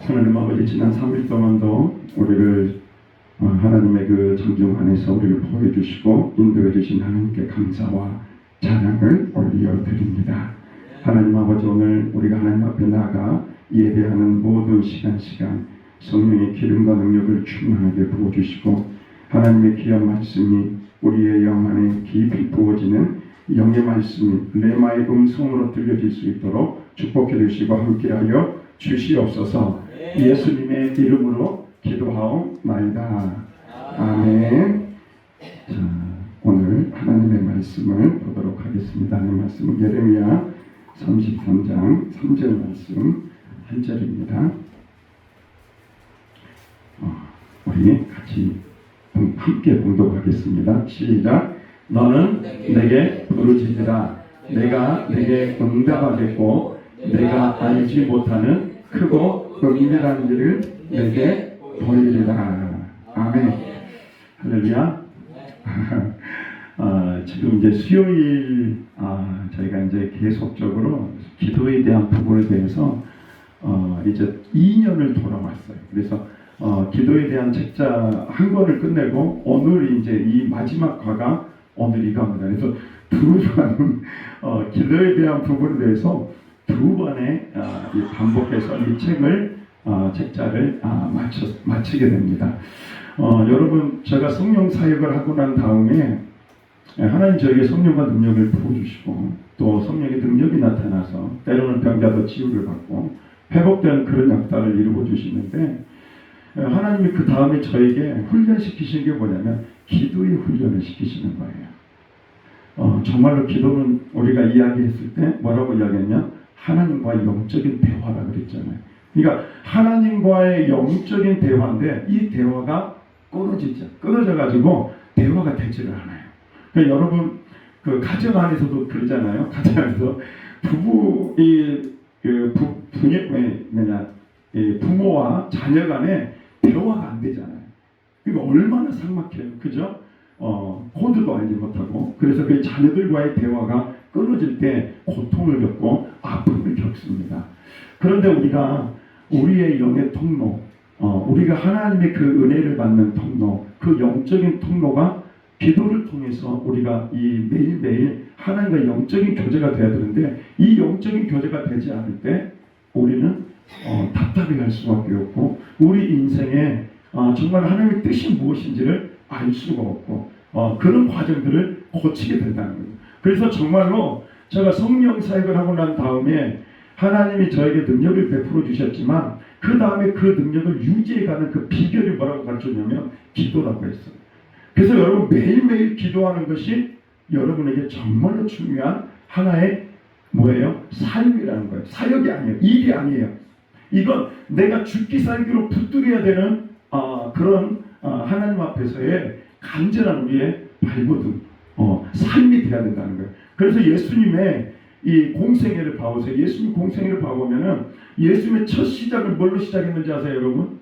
하나님 아버지, 지난 3일 동안도 우리를 하나님의 그 정중 안에서 우리를 보호해주시고 인도해 주신 하나님께 감사와 찬양을 올려드립니다. 하나님 아버지, 오늘 우리가 하나님 앞에 나아가 예배하는 모든 시간 성령의 기름과 능력을 충만하게 부어주시고 하나님의 귀한 말씀이 우리의 영 안에 깊이 부어지는 영의 말씀이 레마의 음성으로 들려질 수 있도록 축복해 주시고 함께하여 주시옵소서. 예수님의 이름으로 기도하옵나이다. 아멘. 자, 오늘 하나님의 말씀을 보도록 하겠습니다. 하나님의 말씀은 예레미야 33장 3절 말씀 한 절입니다. 우리 같이 함께 봉독하겠습니다. 시작. 너는 내게 부르짖으라. 내가 내게 응답하겠고 내가 알지 못하는 크고 은밀한 일을 내게 보이리라. 아멘. 할렐루야. 지금 이제 수요일 저희가 이제 계속적으로 기도에 대한 부분에 대해서 이제 2년을 돌아왔어요. 그래서 기도에 대한 책자 한 권을 끝내고 오늘 이제 이 마지막 과가 오늘 이겁니다. 그래서 두 번은 기도에 대한 부분에 대해서 두 번에 반복해서 이 책을 책자를 마치게 됩니다. 여러분, 제가 성령 사역을 하고 난 다음에 하나님 저에게 성령과 능력을 부어주시고 또 성령의 능력이 나타나서 때로는 병자도 치유를 받고 회복되는 그런 역사를 이루어 주시는데, 하나님이 그 다음에 저에게 훈련시키신 게 뭐냐면 기도의 훈련을 시키시는 거예요. 정말로 기도는 우리가 이야기했을 때 뭐라고 이야기했냐? 하나님과의 영적인 대화라 그랬잖아요. 그러니까 하나님과의 영적인 대화인데 이 대화가 끊어져가지고 대화가 되지를 않아요. 그러니까 여러분, 그 가정 안에서도 그러잖아요. 가정 안에서 부모와 자녀 간에 대화가 안 되잖아요. 그러니까 얼마나 삭막해요. 그죠? 코드도 알지 못하고. 그래서 그 자녀들과의 대화가 끊어질 때 고통을 겪고 아픔을 겪습니다. 그런데 우리가 우리의 영의 통로, 우리가 하나님의 그 은혜를 받는 통로, 그 영적인 통로가 기도를 통해서 우리가 이 매일매일 하나님과 영적인 교제가 되어야 되는데, 이 영적인 교제가 되지 않을 때 우리는 답답해할 수밖에 없고 우리 인생에 정말 하나님의 뜻이 무엇인지를 알 수가 없고 그런 과정들을 거치게 된다는 거예요. 그래서 정말로 제가 성령 사역을 하고 난 다음에 하나님이 저에게 능력을 베풀어 주셨지만 그 다음에 그 능력을 유지해가는 그 비결이 뭐라고 가르쳤냐면 기도라고 했어요. 그래서 여러분, 매일매일 기도하는 것이 여러분에게 정말로 중요한 하나의 뭐예요? 삶이라는 거예요. 사역이 아니에요. 일이 아니에요. 이건 내가 죽기 살기로 붙들어야 되는 그런 하나님 앞에서의 간절한 우리의 발버둥, 삶이 되어야 된다는 거예요. 그래서 예수님의 이 공생애를 봐보세요. 예수님 공생애를 봐보면은 예수님의 첫 시작을 뭘로 시작했는지 아세요, 여러분?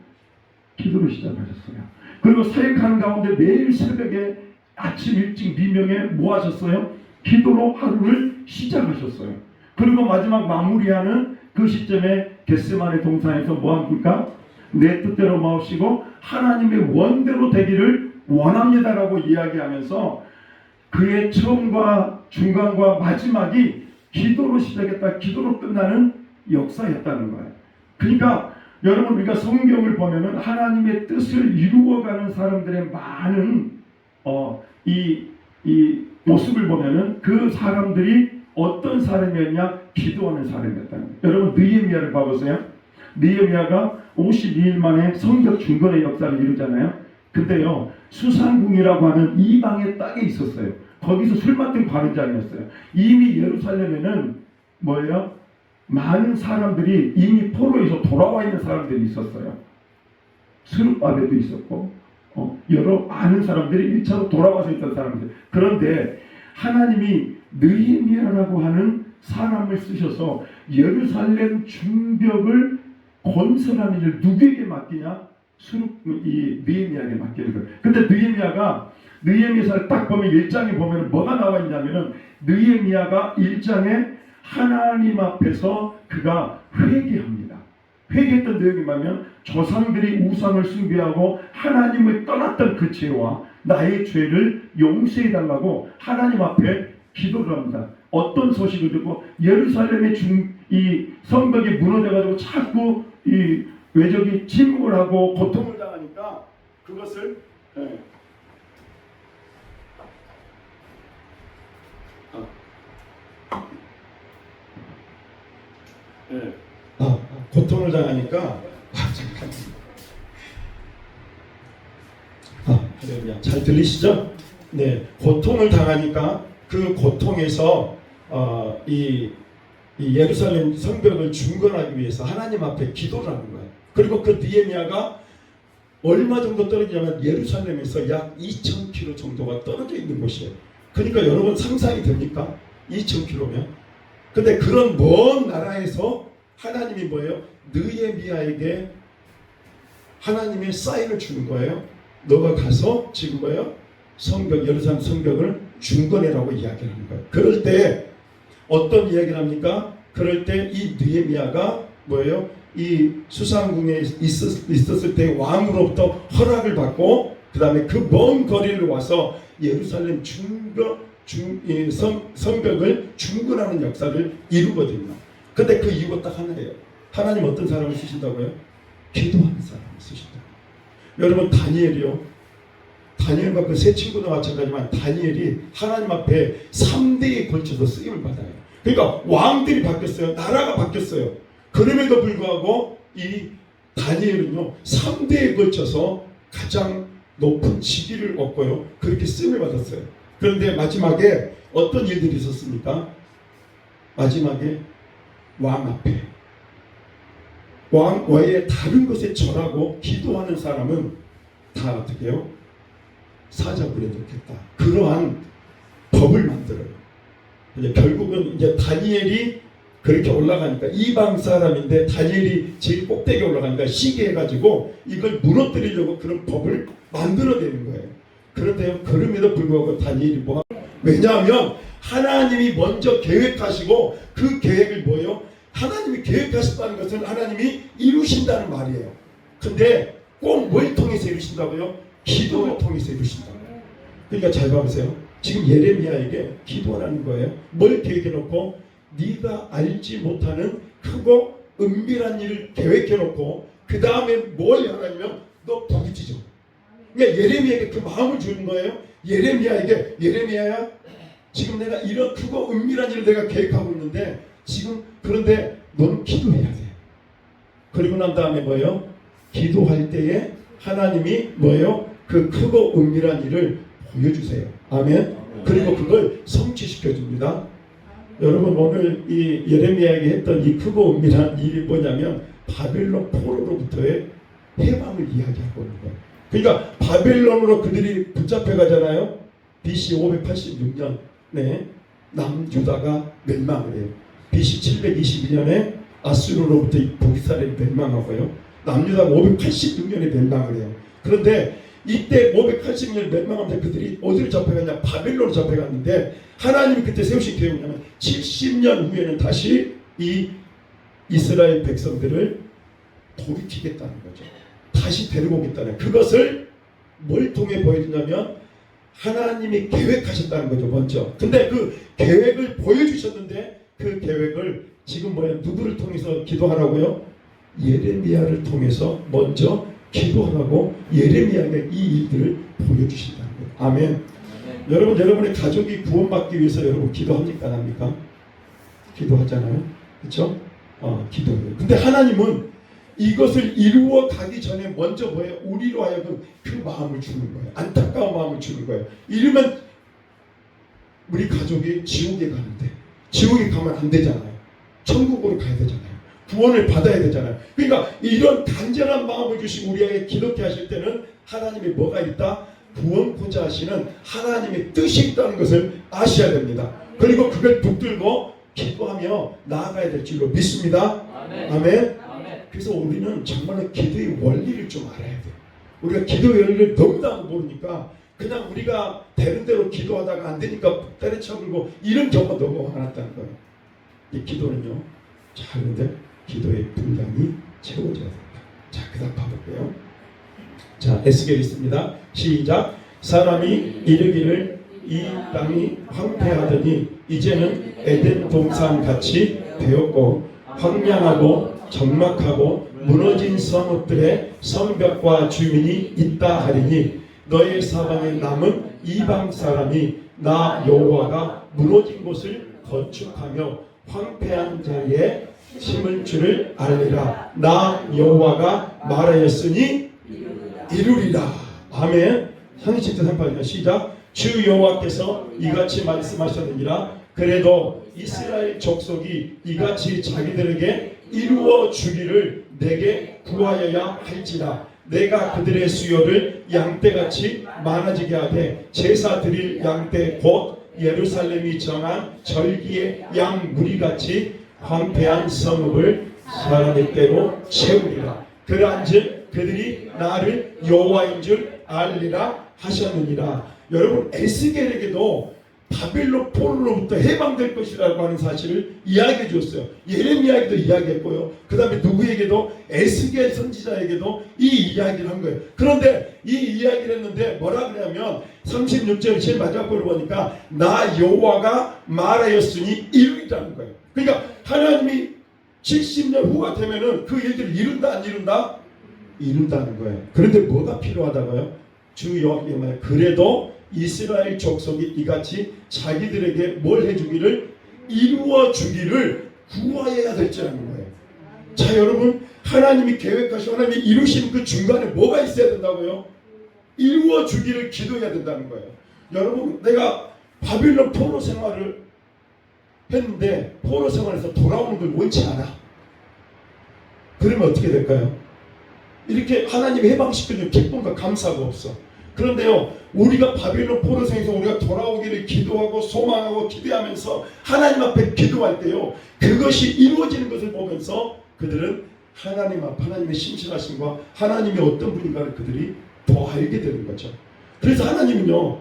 기도로 시작하셨어요. 그리고 사역하는 가운데 매일 새벽에 아침 일찍 미명에 뭐 하셨어요? 기도로 하루를 시작하셨어요. 그리고 마지막 마무리하는 그 시점에 겟세마네 동산에서 뭐 합니까? 내 뜻대로 마옵시고 하나님의 원대로 되기를 원합니다라고 이야기하면서 그의 처음과 중간과 마지막이 기도로 시작했다, 기도로 끝나는 역사였다는 거예요. 그러니까 여러분, 우리가 성경을 보면은 하나님의 뜻을 이루어가는 사람들의 많은 이 모습을 보면은 그 사람들이 어떤 사람이었냐? 기도하는 사람이었다는 거예요. 여러분, 느헤미야를 봐보세요. 느헤미야가 52일 만에 성벽 중건의 역사를 이루잖아요. 근데요, 수산궁이라고 하는 이방의 땅에 있었어요. 거기서 술 맡은 관원장이었어요. 이미 예루살렘에는 뭐예요? 많은 사람들이 이미 포로에서 돌아와 있는 사람들이 있었어요. 스룹바벨도 있었고 여러 많은 사람들이 1차로 돌아와서 있던 사람들. 그런데 하나님이 느헤미야라고 하는 사람을 쓰셔서 예루살렘 중벽을 건설하는 일을 누구에게 맡기냐? 이 느헤미야에게 맡기는 거예요. 근데 느헤미야를 딱 보면 1장에 보면 뭐가 나와 있냐면은 느헤미야가 1장에 하나님 앞에서 그가 회개합니다. 회개했던 내용이 뭐냐면 조상들이 우상을 숭배하고 하나님을 떠났던 그 죄와 나의 죄를 용서해달라고 하나님 앞에 기도를 합니다. 어떤 소식을 듣고 예루살렘의 이 성벽이 무너져가지고 자꾸 이 외적이 침묵을 하고 고통을 당하니까 그것을 고통을 당하니까 잠깐 잘 들리시죠? 네, 고통을 당하니까 그 고통에서 이 예루살렘 성벽을 중건하기 위해서 하나님 앞에 기도를 하는 거예요. 그리고 그 느헤미야가 얼마 정도 떨어지냐면 예루살렘에서 약 2,000km 정도가 떨어져 있는 곳이에요. 그러니까 여러분 상상이 됩니까? 2,000km면. 근데 그런 먼 나라에서 하나님이 뭐예요? 느헤미야에게 하나님의 사인을 주는 거예요. 너가 가서 지금 뭐예요? 성벽, 예루살렘 성벽을 중건해라고 이야기를 하는 거예요. 그럴 때 어떤 이야기를 합니까? 그럴 때 이 느헤미야가 뭐예요? 이 수상궁에 있었을 때 왕으로부터 허락을 받고 그 다음에 그 먼 거리를 와서 예루살렘 성벽을 중건하는 역사를 이루거든요. 근데 그 이유가 딱 하나예요. 하나님 어떤 사람을 쓰신다고요? 기도하는 사람을 쓰신다고요. 여러분 다니엘이요. 다니엘과 그 세 친구도 마찬가지지만 다니엘이 하나님 앞에 3대에 걸쳐서 쓰임을 받아요. 그러니까 왕들이 바뀌었어요. 나라가 바뀌었어요. 그럼에도 불구하고 이 다니엘은요 3대에 걸쳐서 가장 높은 직위를 얻고요. 그렇게 쓰임을 받았어요. 그런데 마지막에 어떤 일들이 있었습니까? 마지막에 왕 앞에 왕 외에 다른 것에 절하고 기도하는 사람은 다 어떻게 해요? 사자굴에 넣겠다. 그러한 법을 만들어요. 이제 결국은 이제 다니엘이 그렇게 올라가니까 이방 사람인데 다니엘이 제일 꼭대기에 올라가니까 시기해가지고 이걸 무너뜨리려고 그런 법을 만들어내는 거예요. 그런데요, 그럼에도 불구하고 다니엘이 뭐? 왜냐하면 하나님이 먼저 계획하시고 그 계획을 뭐예요? 하나님이 계획하셨다는 것은 하나님이 이루신다는 말이에요. 근데 꼭 뭘 통해서 이루신다고요? 기도를 통해서 이루신다고요. 그러니까 잘 봐보세요. 지금 예레미야에게 기도하라는 거예요. 뭘 계획해놓고 네가 알지 못하는 크고 은밀한 일을 계획해놓고 그 다음에 뭘 하냐면 너 부딪히죠. 그러니까 예레미야에게 그 마음을 주는 거예요. 예레미야에게 예레미야야 지금 내가 이런 크고 은밀한 일을 내가 계획하고 있는데 지금 그런데 너는 기도해야 돼. 그리고 난 다음에 뭐예요? 기도할 때에 하나님이 뭐예요? 그 크고 은밀한 일을 보여주세요. 아멘. 그리고 그걸 성취시켜 줍니다. 여러분 오늘 이 예레미야에게 했던 이 크고 은밀한 일이 뭐냐면 바벨론 포로로부터의 해방을 이야기하고 있는 거예요. 그러니까 바벨론으로 그들이 붙잡혀 가잖아요. BC 586년에 남유다가 멸망을 해요. BC 722년에 아수르로부터 북이스라엘이 멸망하고요. 남유다가 586년에 멸망을 해요. 그런데 이때 580년 멸망하면서 그들이 어디로 잡혀갔냐? 바벨론으로 잡혀갔는데 하나님이 그때 세우신 계획이 뭐냐면 70년 후에는 다시 이 이스라엘 백성들을 돌이키겠다는 거죠. 다시 데리고 오겠다는 그것을 뭘 통해 보여주냐면 하나님이 계획하셨다는 거죠. 먼저. 근데 그 계획을 보여주셨는데 그 계획을 지금 누구를 통해서 기도하라고요? 예레미야를 통해서 먼저 기도하라고 예레미야에게 이 일들을 보여주신다는 거예요. 아멘. 여러분, 여러분의 가족이 구원받기 위해서 여러분 기도합니까? 안 합니까? 기도하잖아요. 그렇죠? 기도해요. 근데 하나님은 이것을 이루어 가기 전에 먼저 뭐예요? 우리로 하여금 그 마음을 주는 거예요. 안타까운 마음을 주는 거예요. 이러면 우리 가족이 지옥에 가는데 지옥에 가면 안 되잖아요. 천국으로 가야 되잖아요. 구원을 받아야 되잖아요. 그러니까 이런 간절한 마음을 주시고 우리에게 기도케 하실 때는 하나님이 뭐가 있다? 구원코자 하시는 하나님의 뜻이 있다는 것을 아셔야 됩니다. 그리고 그걸 붙들고 기도하며 나아가야 될 줄로 믿습니다. 아멘. 아멘. 그래서 우리는 정말로 기도의 원리를 좀 알아야 돼요. 우리가 기도의 원리를 너무나 모르니까 그냥 우리가 되는 대로 기도하다가 안 되니까 때려쳐버리고 이런 경우가 너무 많았다는 거예요. 이 기도는요. 자, 그런데 기도의 분량이 채워져야 된다. 자, 그 다음 봐볼게요. 자, 에스겔 있습니다. 시작. 사람이 이르기를 이 땅이 황폐하더니 이제는 에덴 동산 같이 되었고 황량하고 적막하고 무너진 성읍들의 성벽과 주민이 있다 하리니 너의 사방에 남은 이방 사람이 나 여호와가 무너진 곳을 건축하며 황폐한 자리에 심을 줄을 알리라. 나 여호와가 말하였으니 이루리라. 아멘. 37절 38절 시작. 주 여호와께서 이같이 말씀하셨느니라. 그래도 이스라엘 족속이 이같이 자기들에게 이루어 주기를 내게 구하여야 할지라. 내가 그들의 수요를 양떼같이 많아지게 하되 제사 드릴 양떼 곧 예루살렘이 정한 절기의 양 무리같이 황폐한 성읍을 사람의 때로 채우리라. 그러한즉 그들이 나를 여호와인 줄 알리라 하셨느니라. 여러분, 에스겔에게도 바벨론 포로로부터 해방될 것이라고 하는 사실을 이야기해 줬어요. 예레미야에게도 이야기했고요. 그 다음에 누구에게도, 에스겔 선지자에게도 이 이야기를 한 거예요. 그런데 이 이야기를 했는데 뭐라 그러냐면 36절 제일 마지막 걸 보니까 나 여호와가 말하였으니 이루리라는 거예요. 그러니까 하나님이 70년 후가 되면은 그 일들을 이룬다 안 이룬다? 이룬다는 거예요. 그런데 뭐가 필요하다고요? 주 여호와께서 말해요. 그래도 이스라엘 족속이 이같이 자기들에게 뭘 해주기를 이루어 주기를 구하여야 될지라는 거예요. 자, 여러분, 하나님이 계획하시고 하나님이 이루신 그 중간에 뭐가 있어야 된다고요? 이루어 주기를 기도해야 된다는 거예요. 여러분, 내가 바빌론 포로 생활을 했는데 포로 생활에서 돌아오는 걸 원치 않아. 그러면 어떻게 될까요? 이렇게 하나님이 해방시켜준 기쁨과 감사가 없어. 그런데요, 우리가 바빌론 포로생에서 우리가 돌아오기를 기도하고 소망하고 기대하면서 하나님 앞에 기도할 때요, 그것이 이루어지는 것을 보면서 그들은 하나님 앞, 하나님의 신실하심과 하나님이 어떤 분인가를 그들이 더 알게 되는 거죠. 그래서 하나님은요,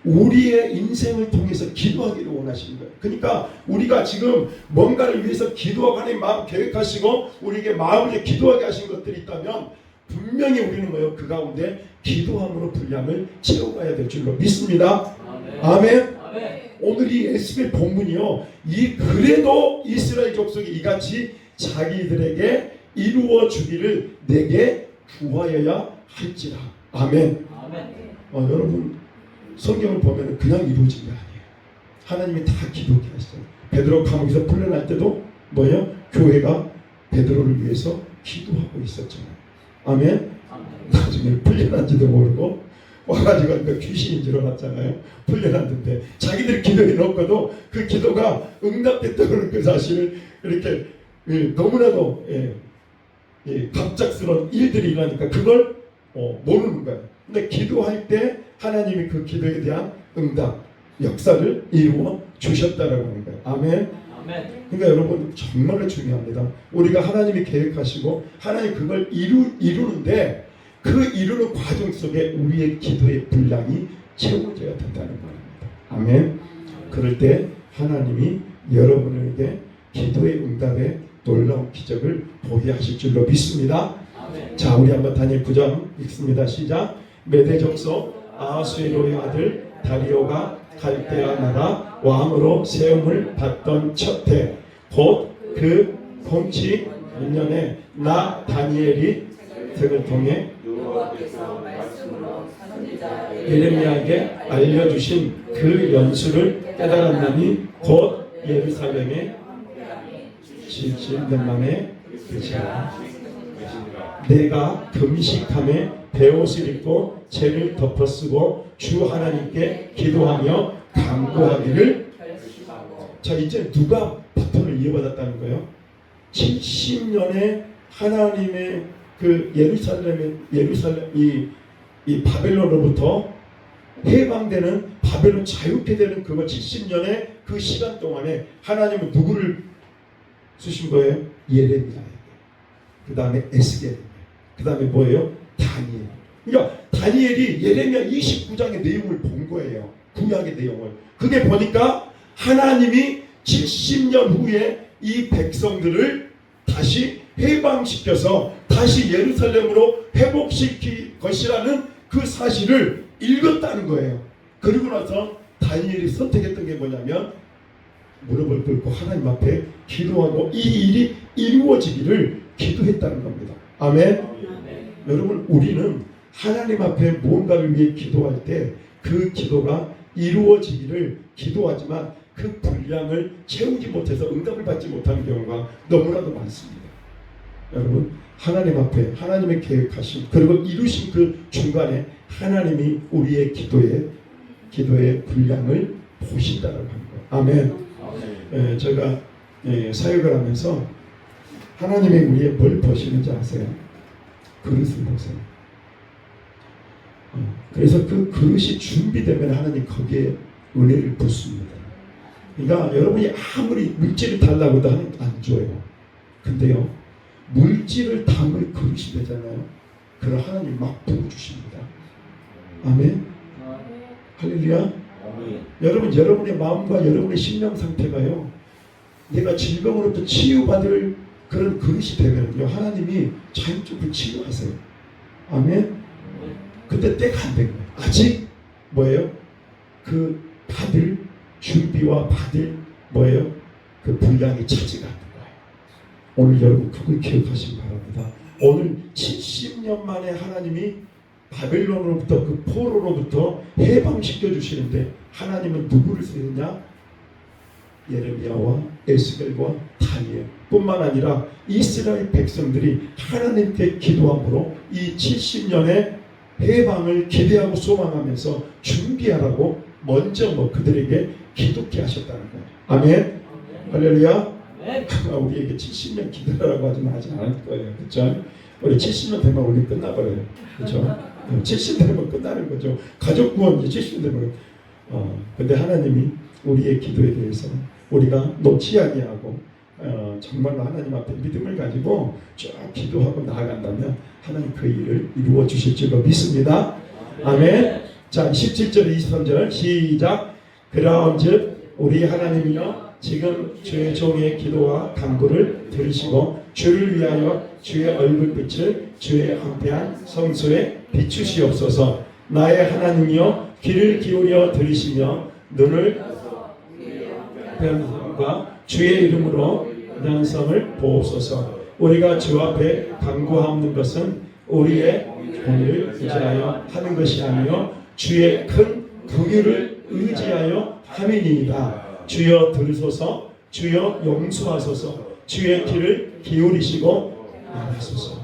우리의 인생을 통해서 기도하기를 원하시는 거예요. 그러니까 우리가 지금 뭔가를 위해서 기도하고 하나님 마음 계획하시고 우리에게 마음을 기도하게 하신 것들이 있다면 분명히 우리는 뭐예요? 그 가운데 기도함으로 분량을 채워가야 될 줄로 믿습니다. 아멘. 아멘. 오늘 이 에스겔 본문이요, 그래도 이스라엘 족속이 이같이 자기들에게 이루어 주기를 내게 구하여야 할지라. 아멘. 아멘. 여러분, 성경을 보면 그냥 이루어진 게 아니에요. 하나님이 다 기도하게 하시잖아요. 베드로 감옥에서 풀려날 때도 뭐예요? 교회가 베드로를 위해서 기도하고 있었잖아요. 아멘. 나중에 풀려난지도 모르고 와가지고 그 귀신인 줄 알았잖아요. 풀려났는데 자기들 기도해 놓고도 그 기도가 응답됐다는 그 사실을 이렇게 너무나도 갑작스러운 일들이 일어나니까 그걸 모르는 거예요. 근데 기도할 때 하나님이 그 기도에 대한 응답, 역사를 이루어 주셨다라고 하는 거예요. 아멘. 그러니까 여러분, 정말로 중요합니다. 우리가 하나님이 계획하시고 하나님 그걸 이루는데 그 이루는 과정 속에 우리의 기도의 분량이 채워져야 된다는 겁니다. 아멘. 그럴 때 하나님이 여러분에게 기도의 응답에 놀라운 기적을 보게 하실 줄로 믿습니다. 아멘. 자, 우리 한번 다니엘 9장 읽습니다. 시작. 메대 족속 아하수에로의 아들 다리오가 갈대아 나라 왕으로 세움을 받던 첫 해 곧 그 통치 1년에 나 다니엘이 책을 통해 예레미야에게 알려주신 그 연수를 깨달았나니 곧 예루살렘의 70년 만에 끝이라. 내가 금식함에 베옷을 입고 죄를 덮어쓰고 주 하나님께 기도하며 간구하기를. 자, 이제 누가 바톤을 이어받았다는 거예요? 70년에 하나님의 그 예루살렘 이 바벨론으로부터 해방되는, 바벨론 자유케 되는 그거 70년의 그 시간 동안에 하나님은 누구를 쓰신 거예요? 예레미야에게. 그 다음에 에스겔, 그 다음에 뭐예요? 다니엘. 그러니까 다니엘이 예레미야 29장의 내용을 본 거예요. 구약의 내용을. 그게 보니까 하나님이 70년 후에 이 백성들을 다시 해방시켜서 다시 예루살렘으로 회복시킬 것이라는 그 사실을 읽었다는 거예요. 그리고 나서 다니엘이 선택했던 게 뭐냐면 무릎을 꿇고 하나님 앞에 기도하고 이 일이 이루어지기를 기도했다는 겁니다. 아멘. 여러분, 우리는 하나님 앞에 무언가를 위해 기도할 때 그 기도가 이루어지기를 기도하지만 그 분량을 채우지 못해서 응답을 받지 못하는 경우가 너무나도 많습니다. 여러분, 하나님 앞에 하나님의 계획하신 그리고 이루신 그 중간에 하나님이 우리의 기도의 분량을 보신다는 거예요. 아멘. 제가 사역을 하면서 하나님이 우리의 뭘 보시는지 아세요? 그릇을 보세요. 그래서 그 그릇이 준비되면 하나님 거기에 은혜를 붓습니다. 그러니까 여러분이 아무리 물질을 달라고 해도 하나님 안 줘요. 근데요, 물질을 담을 그릇이 되잖아요. 그럼 하나님 막 부어주십니다. 아멘. 할렐루야. 여러분, 여러분의 마음과 여러분의 심령 상태가요, 내가 질병으로부터 치유받을 그런 그릇이 되면요, 하나님이 자연적으로 치유하세요. 아멘. 근데 때가 안 된 거예요. 아직 뭐예요? 그 받을 준비와 받을 뭐예요? 그 분량이 차지가 않는 거예요. 오늘 여러분 그걸 기억하시기 바랍니다. 오늘 70년 만에 하나님이 바벨론으로부터 그 포로로부터 해방시켜 주시는데 하나님은 누구를 쓰느냐? 예레미야와 에스겔과 다니엘 뿐만 아니라 이스라엘 백성들이 하나님께 기도함으로 이 70년의 해방을 기대하고 소망하면서 준비하라고 먼저 그들에게 기도케 하셨다는 거예요. 아멘. 할렐루야. 우리에게 70년 기다리라고 하지 않을 거예요. 그렇죠? 우리 70년 되면 우리 끝나버려요. 그렇죠? 70년 되면 끝나는 거죠. 가족 구원 이제 70년 되면. 근데 하나님이 우리의 기도에 대해서 우리가 놓지 아니하고 정말로 하나님 앞에 믿음을 가지고 쭉 기도하고 나아간다면 하나님 그 일을 이루어 주실 줄로 믿습니다. 아멘. 자, 17절 23절 시작. 그라온즉 우리 하나님이여 지금 주의 종의 기도와 간구를 들으시고 주를 위하여 주의 얼굴빛을 주의 황폐한 성소에 비추시옵소서. 나의 하나님이여 귀를 기울여 들으시며 눈을 과 주의 이름으로 양성을 보옵소서. 우리가 주 앞에 간구하옵는 것은 우리의 돈을 의지하여 하는 것이 아니요 주의 큰 긍휼을 의지하여 함이니이다. 주여 들으소서. 주여 용서하소서. 주의 귀를 기울이시고 말하소서.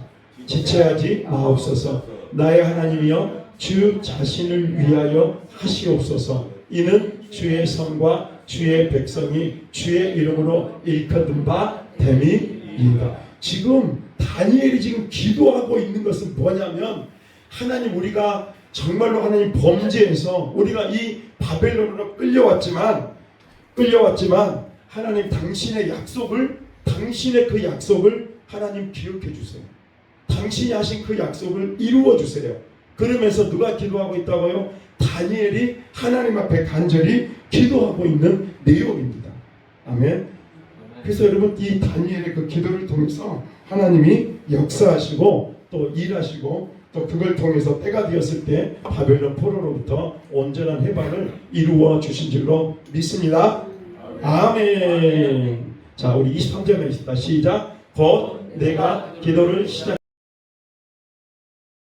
지체하지 마옵소서. 나의 하나님이여 주 자신을 위하여 하시옵소서. 이는 주의 성과 주의 백성이 주의 이름으로 일컫는 바 됨이니이다. 지금 다니엘이 지금 기도하고 있는 것은 뭐냐면 하나님, 우리가 정말로 하나님 범죄해서 우리가 이 바벨론으로 끌려왔지만 하나님 당신의 그 약속을 하나님 기억해 주세요. 당신이 하신 그 약속을 이루어 주세요. 그러면서 누가 기도하고 있다고요? 다니엘이 하나님 앞에 간절히 기도하고 있는 내용입니다. 아멘. 그래서 여러분, 이 다니엘의 그 기도를 통해서 하나님이 역사하시고 또 일하시고 또 그걸 통해서 때가 되었을 때 바벨론 포로로부터 온전한 해방을 이루어 주신 줄로 믿습니다. 아멘. 자, 우리 23절에 있습니다. 시작. 곧 내가 기도를 시작